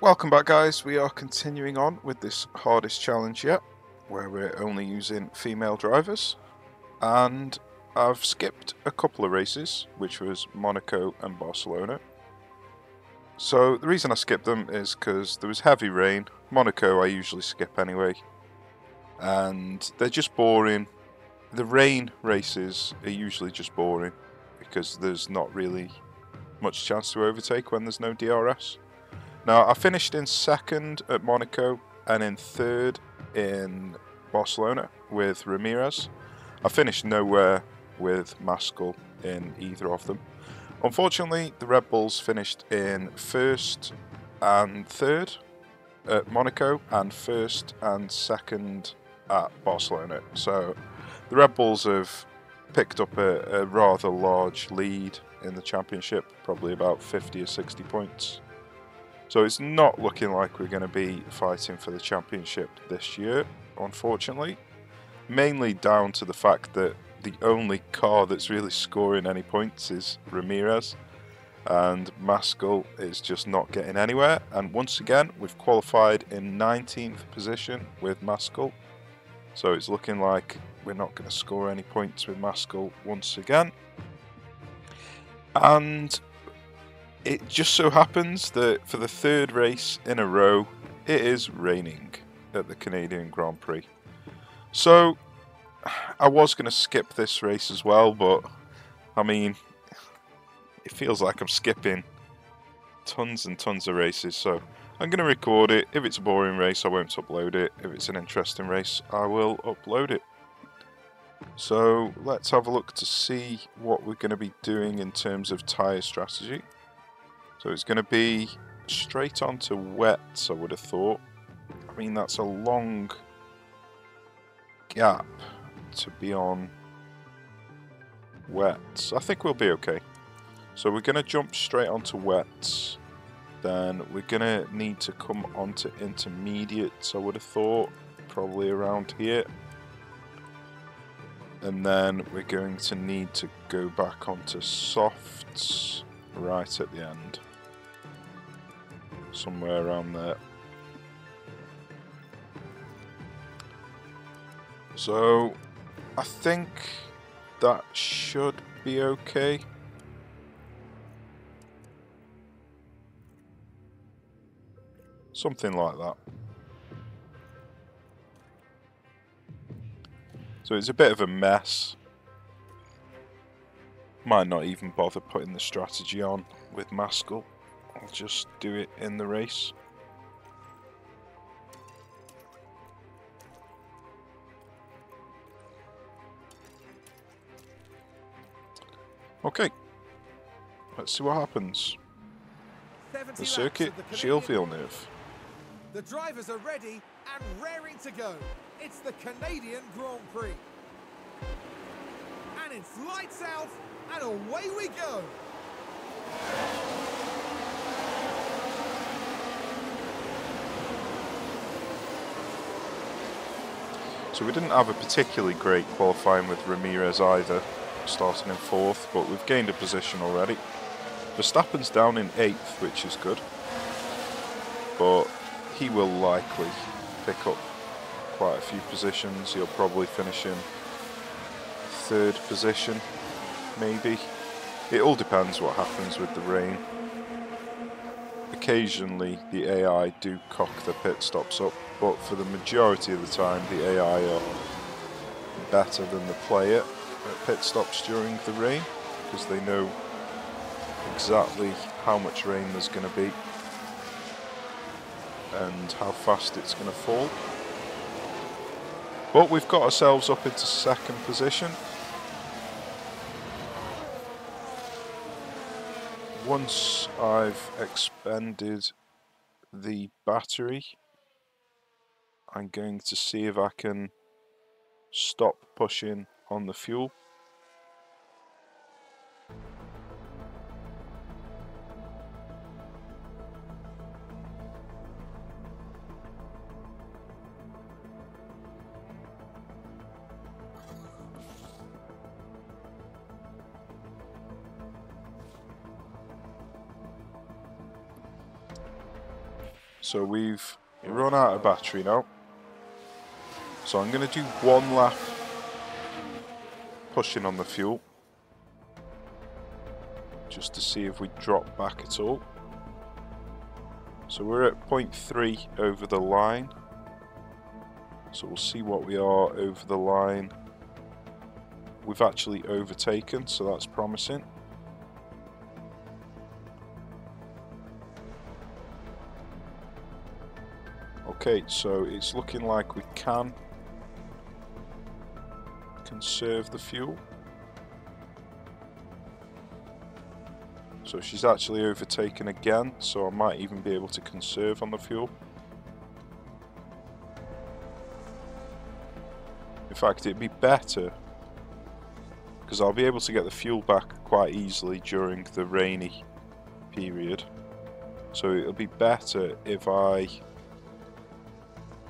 Welcome back, guys. We are continuing on with this hardest challenge yet, where we're only using female drivers, and I've skipped a couple of races, which was Monaco and Barcelona. So the reason I skipped them is because there was heavy rain. Monaco I usually skip anyway, and they're just boring. The rain races are usually just boring because there's not really much chance to overtake when there's no DRS. Now, I finished in second at Monaco and in third in Barcelona with Ramirez. I finished nowhere with Maskell in either of them. Unfortunately, the Red Bulls finished in first and third at Monaco and first and second at Barcelona. So the Red Bulls have picked up a rather large lead in the championship, probably about 50 or 60 points. So it's not looking like we're going to be fighting for the championship this year, unfortunately. Mainly down to the fact that the only car that's really scoring any points is Ramirez, and Maskell is just not getting anywhere. And once again, we've qualified in 19th position with Maskell. So it's looking like we're not going to score any points with Maskell once again. And it just so happens that for the third race in a row, it is raining at the Canadian Grand Prix. So I was going to skip this race as well, but I mean, it feels like I'm skipping tons and tons of races, so I'm going to record it. If it's a boring race, I won't upload it. If it's an interesting race, I will upload it. So let's have a look to see what we're going to be doing in terms of tyre strategy. So it's going to be straight onto wets, I would have thought. I mean, that's a long gap to be on wets. I think we'll be okay. So we're going to jump straight onto wets. Then we're going to need to come onto intermediates, I would have thought. Probably around here. And then we're going to need to go back onto softs right at the end. Somewhere around there. So I think that should be okay. Something like that. So it's a bit of a mess. Might not even bother putting the strategy on with Maskell. I'll just do it in the race. Okay, let's see what happens. The circuit, Gilles Villeneuve. The drivers are ready and raring to go. It's the Canadian Grand Prix. And it's lights out and away we go. So we didn't have a particularly great qualifying with Ramirez either, starting in 4th, but we've gained a position already. Verstappen's down in 8th, which is good, but he will likely pick up quite a few positions. He'll probably finish in 3rd position, maybe. It all depends what happens with the rain. Occasionally the AI do cock the pit stops up, but for the majority of the time the AI are better than the player at pit stops during the rain, because they know exactly how much rain there's going to be and how fast it's going to fall. But we've got ourselves up into 2nd position. Once I've expended the battery, I'm going to see if I can stop pushing on the fuel. So we've run out of battery now. So I'm going to do one lap pushing on the fuel, just to see if we drop back at all. So we're at 0.3 over the line. So we'll see what we are over the line. We've actually overtaken, so that's promising. Okay, so it's looking like we can conserve the fuel. So she's actually overtaken again, so I might even be able to conserve on the fuel. In fact, it'd be better, because I'll be able to get the fuel back quite easily during the rainy period. So it'll be better if I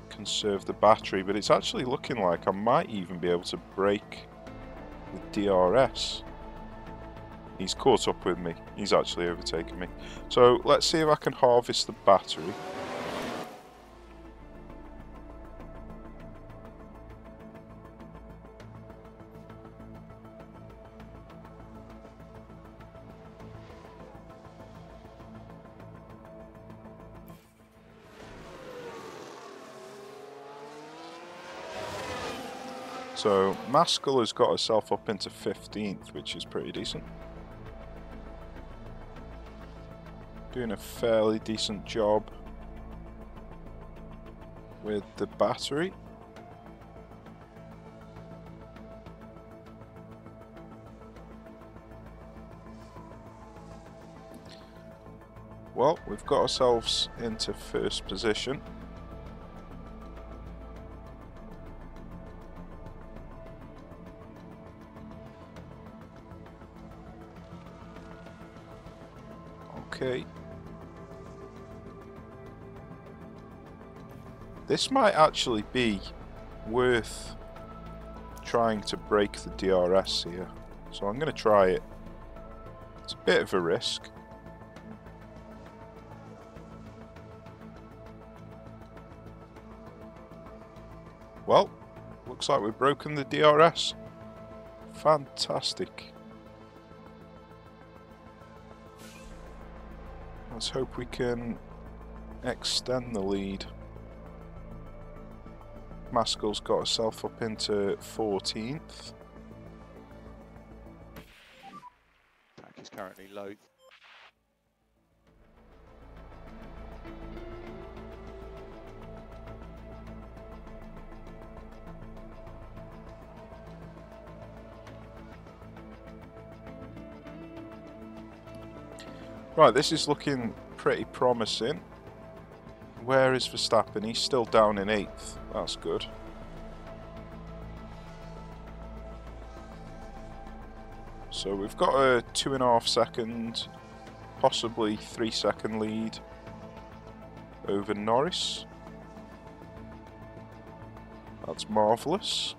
conserve the battery, but it's actually looking like I might even be able to break the DRS. He's caught up with me. He's actually overtaken me. So let's see if I can harvest the battery. So Maskell has got herself up into 15th, which is pretty decent. Doing a fairly decent job with the battery. Well, we've got ourselves into first position. Okay. This might actually be worth trying to break the DRS here. So I'm going to try it. It's a bit of a risk. Well, looks like we've broken the DRS. Fantastic. Let's hope we can extend the lead. Maskell's got herself up into 14th. Track is currently low. Right, this is looking pretty promising. Where is Verstappen? He's still down in 8th. That's good. So we've got a 2.5 second, possibly 3 second lead over Norris. That's marvellous.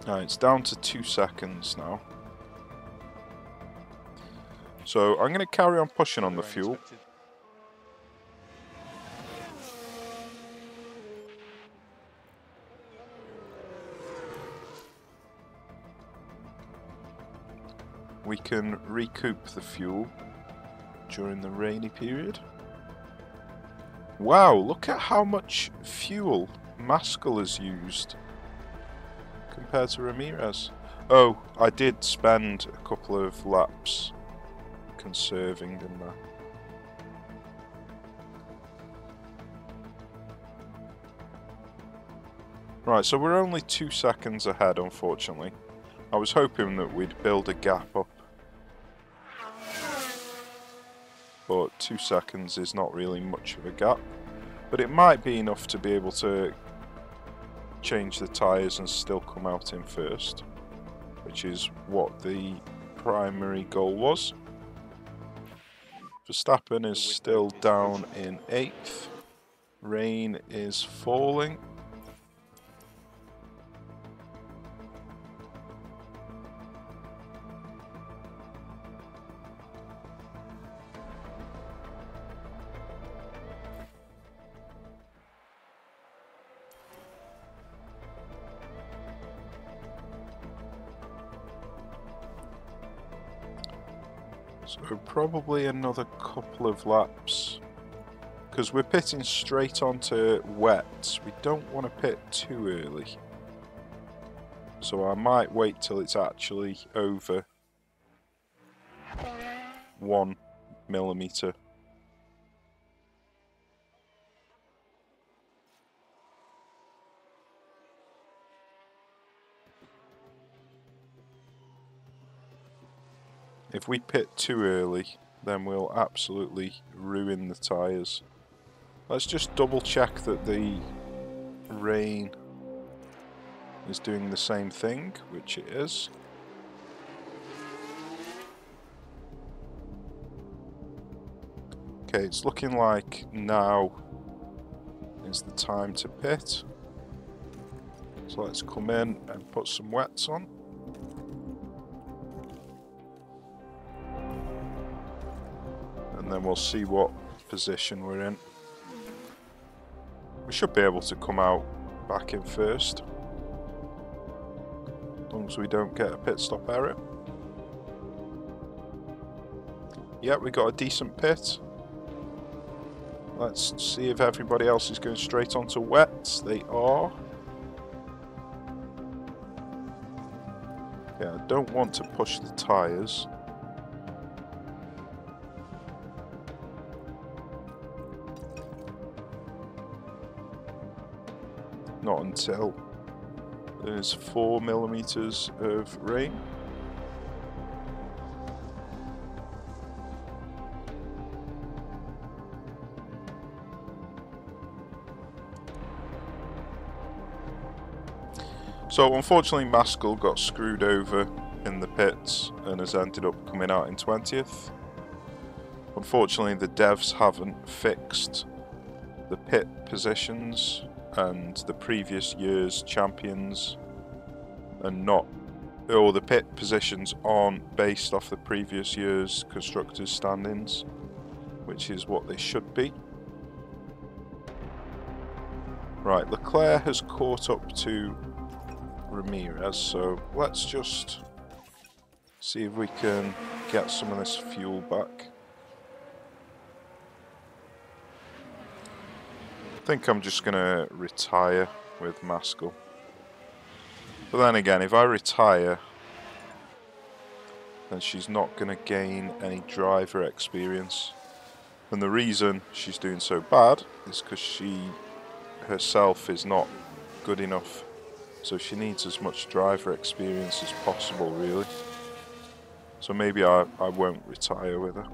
It's down to 2 seconds now. So I'm going to carry on pushing on the fuel. We can recoup the fuel during the rainy period. Wow, look at how much fuel Maskell has used compared to Ramirez. Oh, I did spend a couple of laps conserving, didn't I? Right, so we're only 2 seconds ahead, unfortunately. I was hoping that we'd build a gap up. But 2 seconds is not really much of a gap. But it might be enough to be able to change the tyres and still come out in first, which is what the primary goal was. Verstappen is still down in 8th. Rain is falling. So probably another couple of laps. Because we're pitting straight onto wets, we don't want to pit too early. So I might wait till it's actually over 1 millimetre. If we pit too early, then we'll absolutely ruin the tyres. Let's just double check that the rain is doing the same thing, which it is. Okay, it's looking like now is the time to pit. So let's come in and put some wets on. And then we'll see what position we're in. We should be able to come out back in first, as long as we don't get a pit stop error. Yeah, we got a decent pit. Let's see if everybody else is going straight onto wets. They are. Yeah, I don't want to push the tyres. Not until there's 4 millimeters of rain. So unfortunately Maskell got screwed over in the pits and has ended up coming out in 20th. Unfortunately the devs haven't fixed the pit positions, and the previous year's champions and not, or the pit positions aren't based off the previous year's constructors' standings, which is what they should be. Right, Leclerc has caught up to Ramirez, so let's just see if we can get some of this fuel back. I think I'm just going to retire with Maskell. But then again, if I retire, then she's not going to gain any driver experience. And the reason she's doing so bad is because she herself is not good enough. So she needs as much driver experience as possible, really. So maybe I won't retire with her.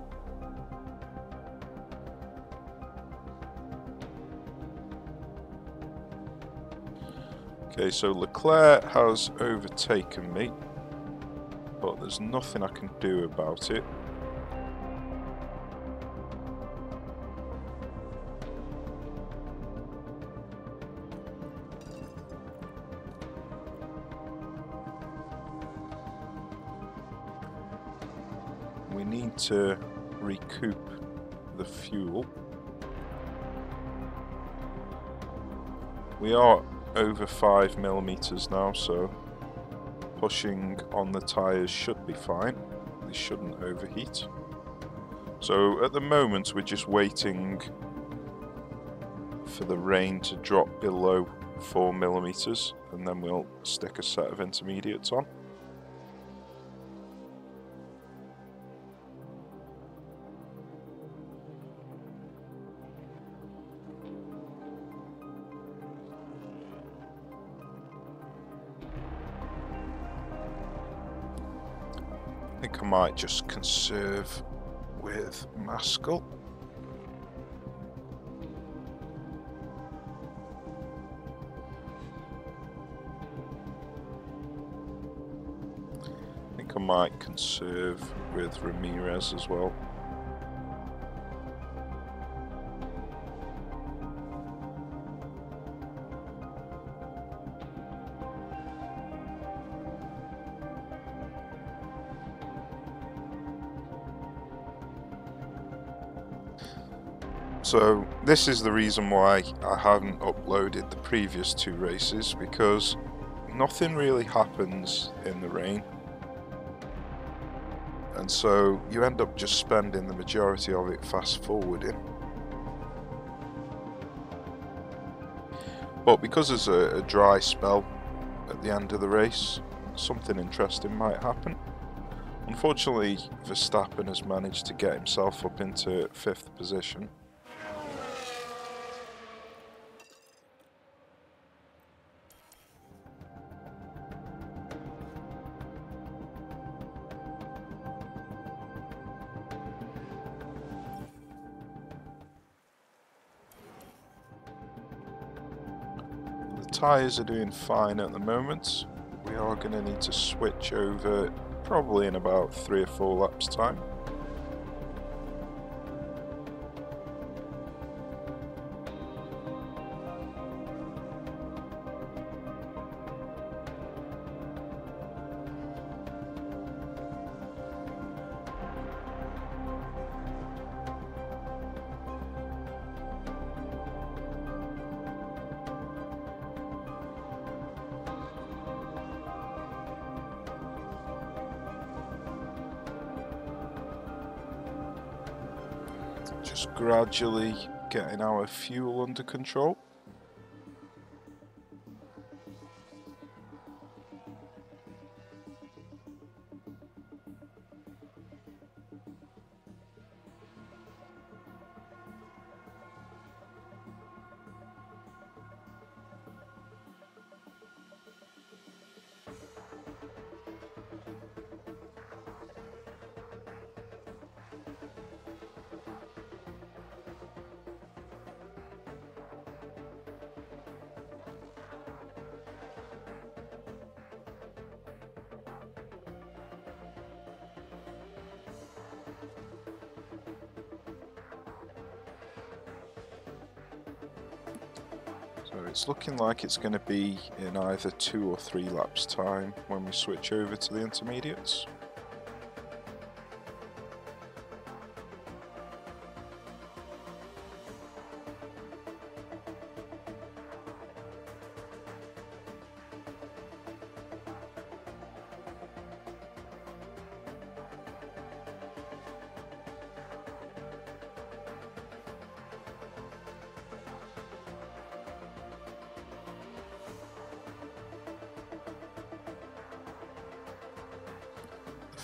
Okay, so Leclerc has overtaken me, but there's nothing I can do about it. We need to recoup the fuel. We are over 5 millimeters now, so pushing on the tyres should be fine. They shouldn't overheat. So at the moment we're just waiting for the rain to drop below 4 millimeters, and then we'll stick a set of intermediates on. I think I might just conserve with Maskell. I think I might conserve with Ramirez as well. So this is the reason why I haven't uploaded the previous 2 races, because nothing really happens in the rain. and so you end up just spending the majority of it fast forwarding. But because there's a dry spell at the end of the race, something interesting might happen. Unfortunately, Verstappen has managed to get himself up into 5th position. Tyres are doing fine at the moment. We are going to need to switch over probably in about 3 or 4 laps time. Just gradually getting our fuel under control. So it's looking like it's going to be in either 2 or 3 laps time when we switch over to the intermediates.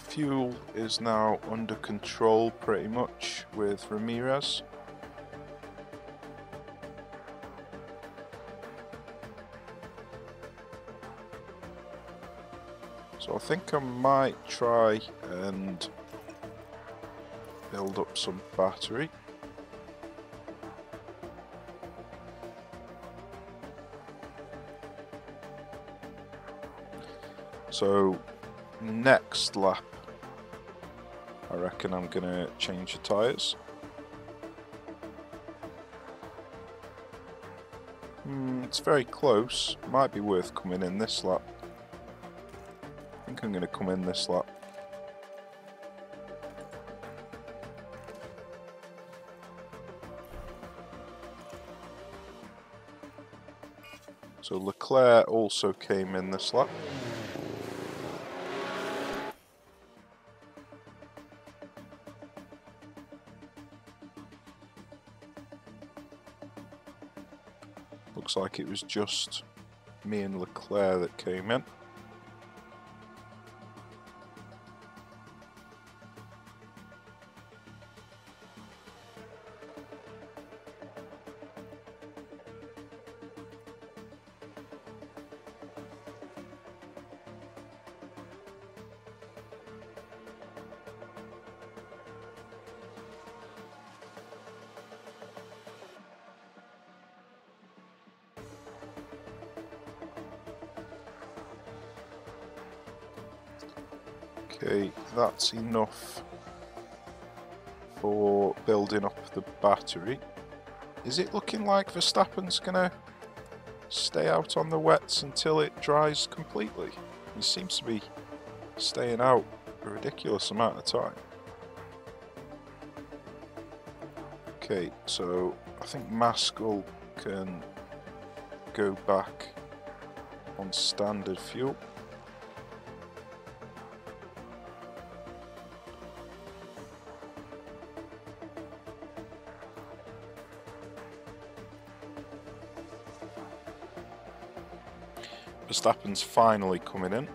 Fuel is now under control pretty much with Ramirez. So I think I might try and build up some battery. So next lap, I reckon I'm going to change the tyres. It's very close. Might be worth coming in this lap. I think I'm going to come in this lap. So Leclerc also came in this lap. Looks like it was just me and Leclerc that came in. Okay, that's enough for building up the battery. Is it looking like Verstappen's gonna stay out on the wets until it dries completely? He seems to be staying out a ridiculous amount of time. Okay, so I think Maskell can go back on standard fuel. Verstappen's finally coming in.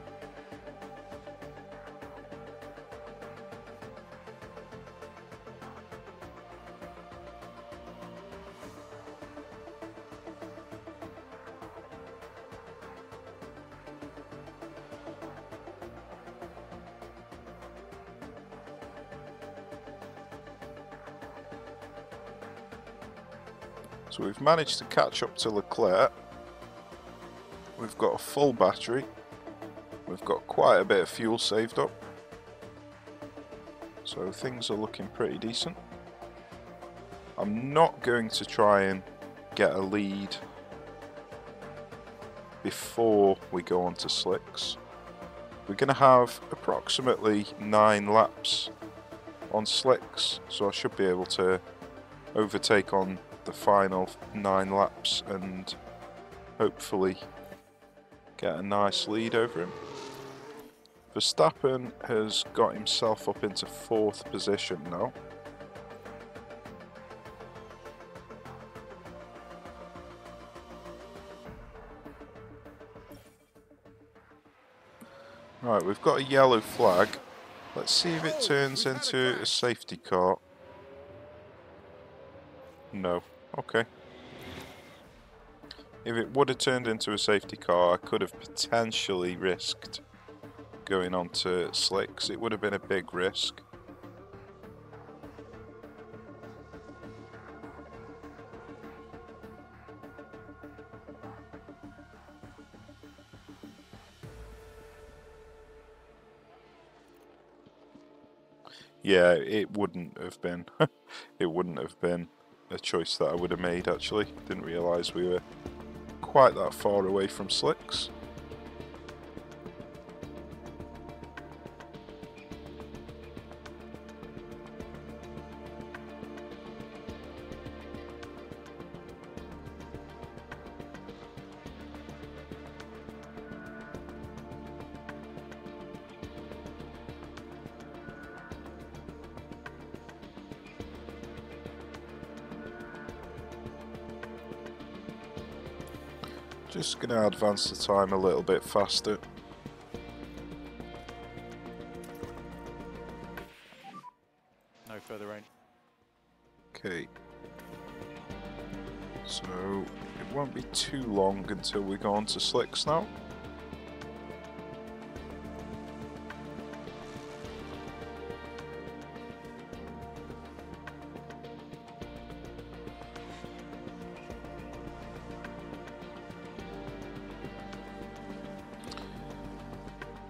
So we've managed to catch up to Leclerc. We've got a full battery. We've got quite a bit of fuel saved up. So things are looking pretty decent. I'm not going to try and get a lead before we go on to slicks. We're going to have approximately 9 laps on slicks, so I should be able to overtake on the final 9 laps and hopefully get a nice lead over him. Verstappen has got himself up into 4th position now. Right, we've got a yellow flag. Let's see if it turns into a safety car. No. Okay. If it would have turned into a safety car, I could have potentially risked going on to slicks. It would have been a big risk. Yeah, it wouldn't have been. It wouldn't have been a choice that I would have made, actually. Didn't realise we were quite that far away from slicks. Just going to advance the time a little bit faster. No further rain. Okay. So, it won't be too long until we go on to slicks now.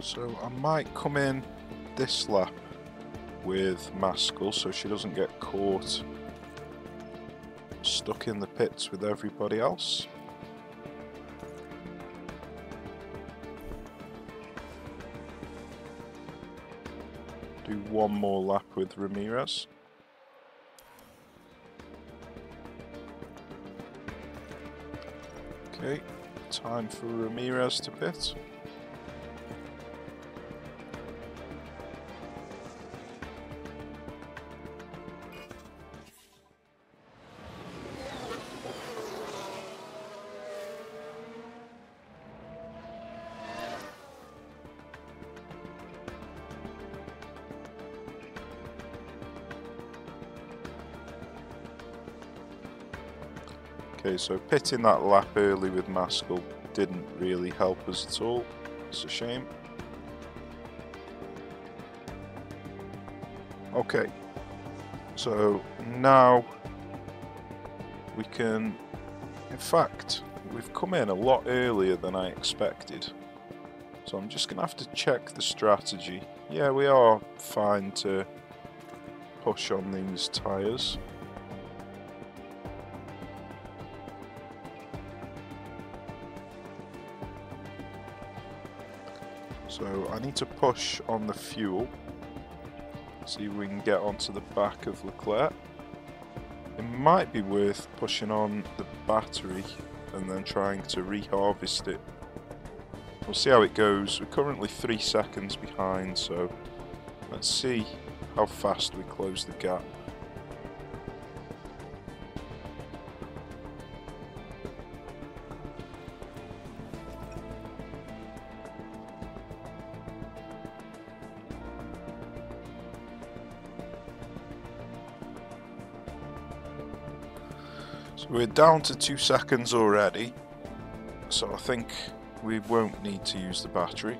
So I might come in this lap with Maskell so she doesn't get caught stuck in the pits with everybody else. Do one more lap with Ramirez. Okay, time for Ramirez to pit. Okay, so pitting that lap early with Maskell didn't really help us at all. It's a shame. Okay, so now we can, in fact, we've come in a lot earlier than I expected. So I'm just going to have to check the strategy. Yeah, we are fine to push on these tyres. So I need to push on the fuel, see if we can get onto the back of Leclerc. It might be worth pushing on the battery and then trying to reharvest it. We'll see how it goes. We're currently 3 seconds behind, so let's see how fast we close the gap. So we're down to 2 seconds already, so I think we won't need to use the battery.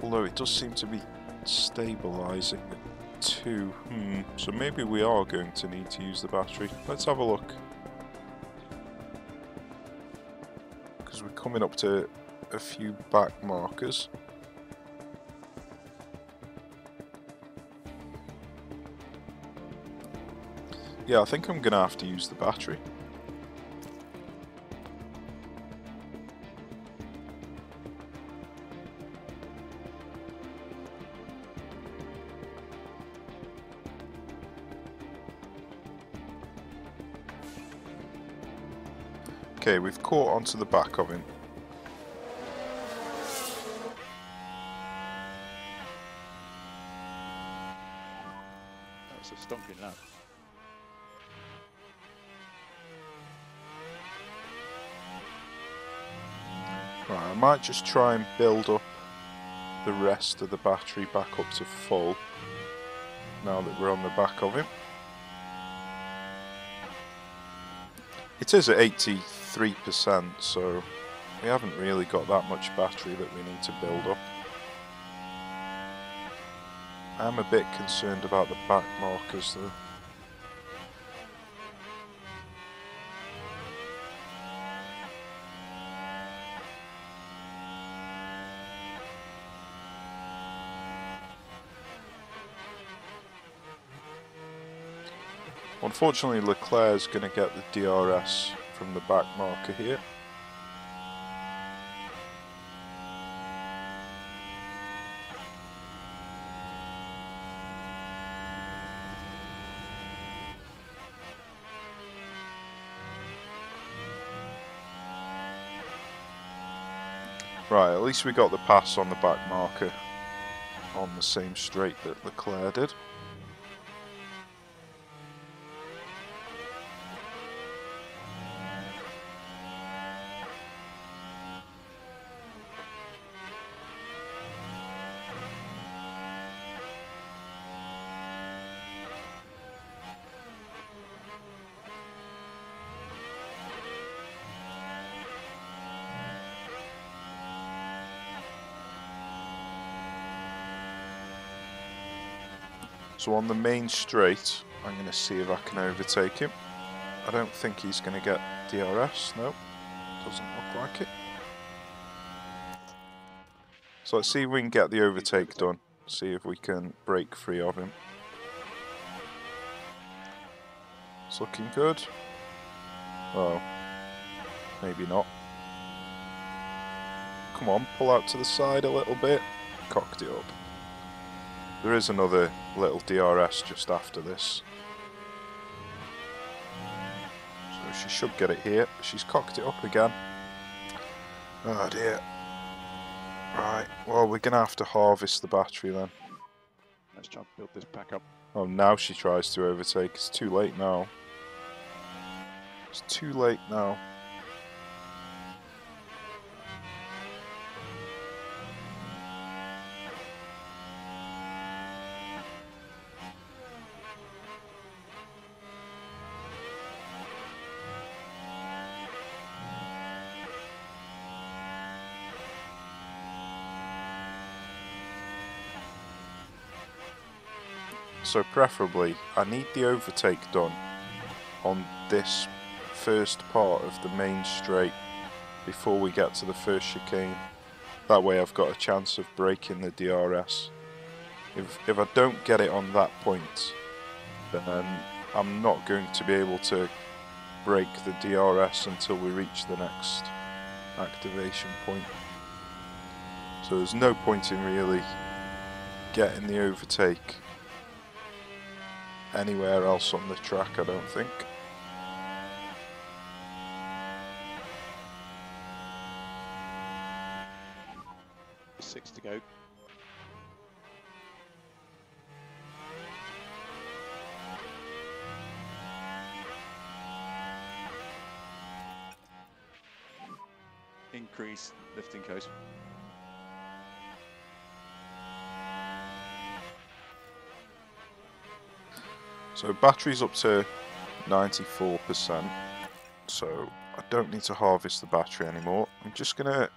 Although it does seem to be stabilising at 2. So maybe we are going to need to use the battery. Let's have a look. Because we're coming up to a few back markers. Yeah, I think I'm going to have to use the battery. Okay, we've caught onto the back of him. That's a stonking lap. Right, I might just try and build up the rest of the battery back up to full now that we're on the back of him. It is at 83%, so we haven't really got that much battery that we need to build up. I'm a bit concerned about the back markers though. Unfortunately, Leclerc's going to get the DRS from the back marker here. Right, at least we got the pass on the back marker on the same straight that Leclerc did. So on the main straight, I'm going to see if I can overtake him. I don't think he's going to get DRS, no, doesn't look like it. So let's see if we can get the overtake done, see if we can break free of him. It's looking good. Oh, maybe not. Come on, pull out to the side a little bit. Cocked it up. There is another little DRS just after this. So she should get it here. She's cocked it up again. Oh dear. Right, well we're going to have to harvest the battery then. Let's try and build this back up. Oh, now she tries to overtake. It's too late now. It's too late now. So preferably, I need the overtake done on this first part of the main straight before we get to the first chicane. That way I've got a chance of breaking the DRS. If I don't get it on that point, then I'm not going to be able to break the DRS until we reach the next activation point. So there's no point in really getting the overtake anywhere else on the track, I don't think. Six to go. Increase lifting coast. So battery's up to 94%. So I don't need to harvest the battery anymore. I'm just going to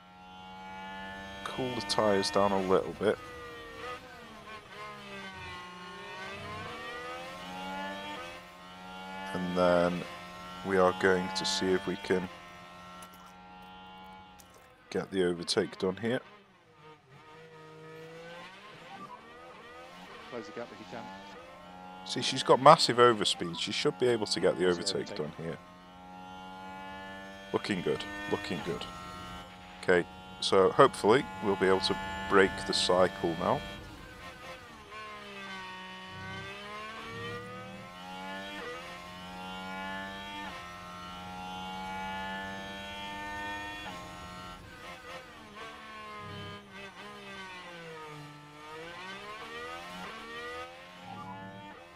cool the tyres down a little bit. And then we are going to see if we can get the overtake done here. Close the gap if you can. See, she's got massive overspeed. She should be able to get the overtake done here. Looking good, looking good. Okay, so hopefully we'll be able to break the cycle now.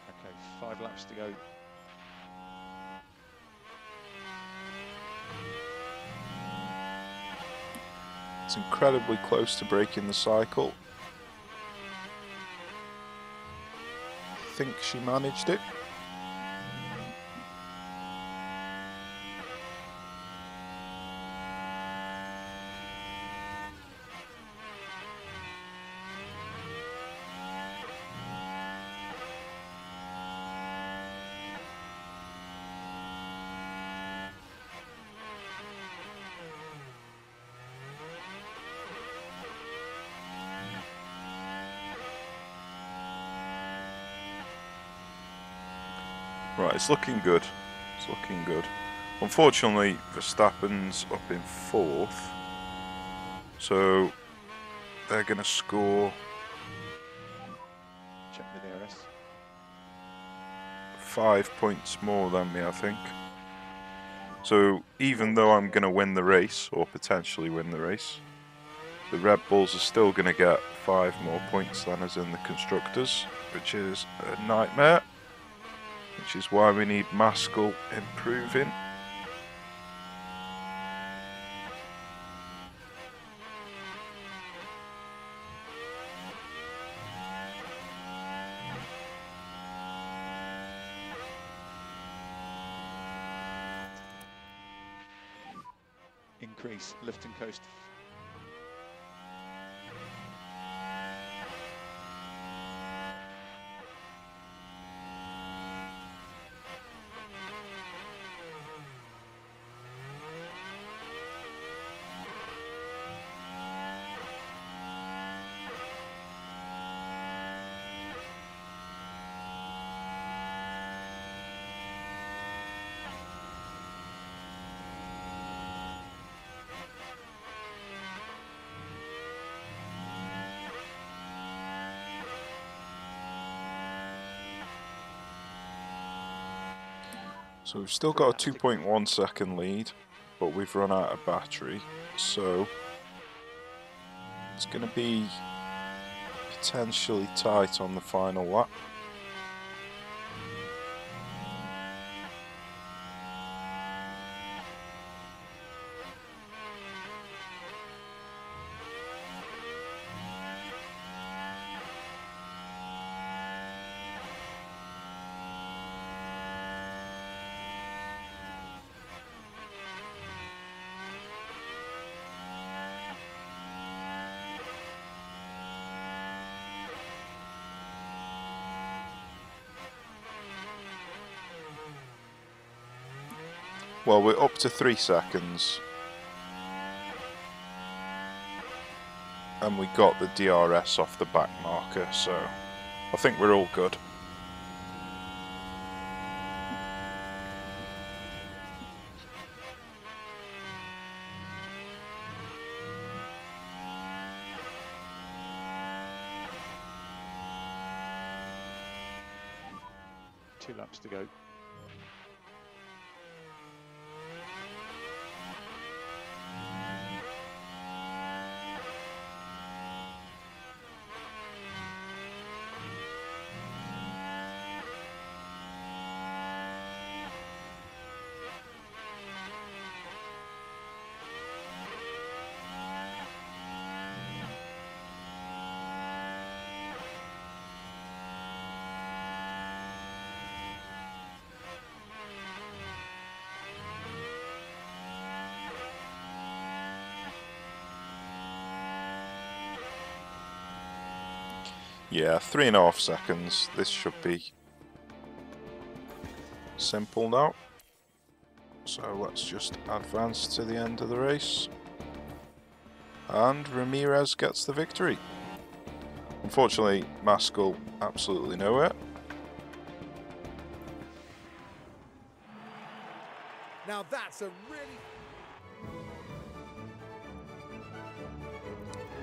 Okay, 5 laps to go. It's incredibly close to breaking the cycle. I think she managed it. Right, it's looking good. It's looking good. Unfortunately, Verstappen's up in 4th. So they're going to score Check the DRS. 5 points more than me, I think. So even though I'm going to win the race, or potentially win the race, the Red Bulls are still going to get 5 more points than us in the Constructors, which is a nightmare. Which is why we need Maskell improving. Increase, lift and coast. So we've still got a 2.1 second lead, but we've run out of battery, so it's going to be potentially tight on the final lap. Well, we're up to 3 seconds. And we got the DRS off the back marker, so I think we're all good. Two laps to go. Yeah, 3.5 seconds. This should be simple now. So let's just advance to the end of the race. And Ramirez gets the victory. Unfortunately, Maskell absolutely nowhere. Now that's a really...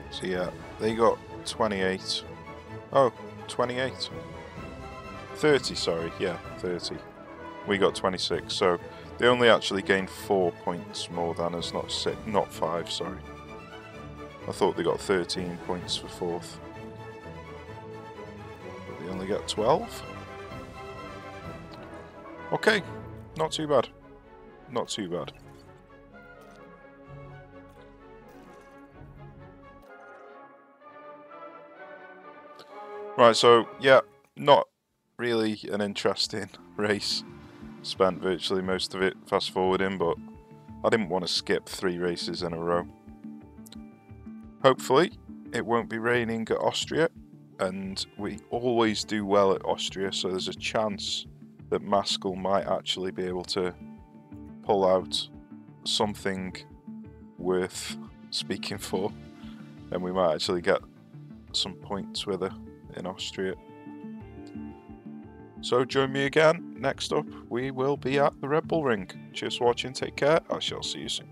So yeah, they got 28. Oh, 28. 30, sorry. Yeah, 30. We got 26, so they only actually gained 4 points more than us, not 5, sorry. I thought they got 13 points for 4th. But they only get 12. Okay, not too bad. Not too bad. Right, so yeah, not really an interesting race. Spent virtually most of it fast forwarding, but I didn't want to skip 3 races in a row. Hopefully it won't be raining at Austria, and we always do well at Austria, so there's a chance that Maskell might actually be able to pull out something worth speaking for, and we might actually get some points with her in Austria. So join me again. Next up, we will be at the Red Bull Ring. Cheers for watching, take care, I shall see you soon.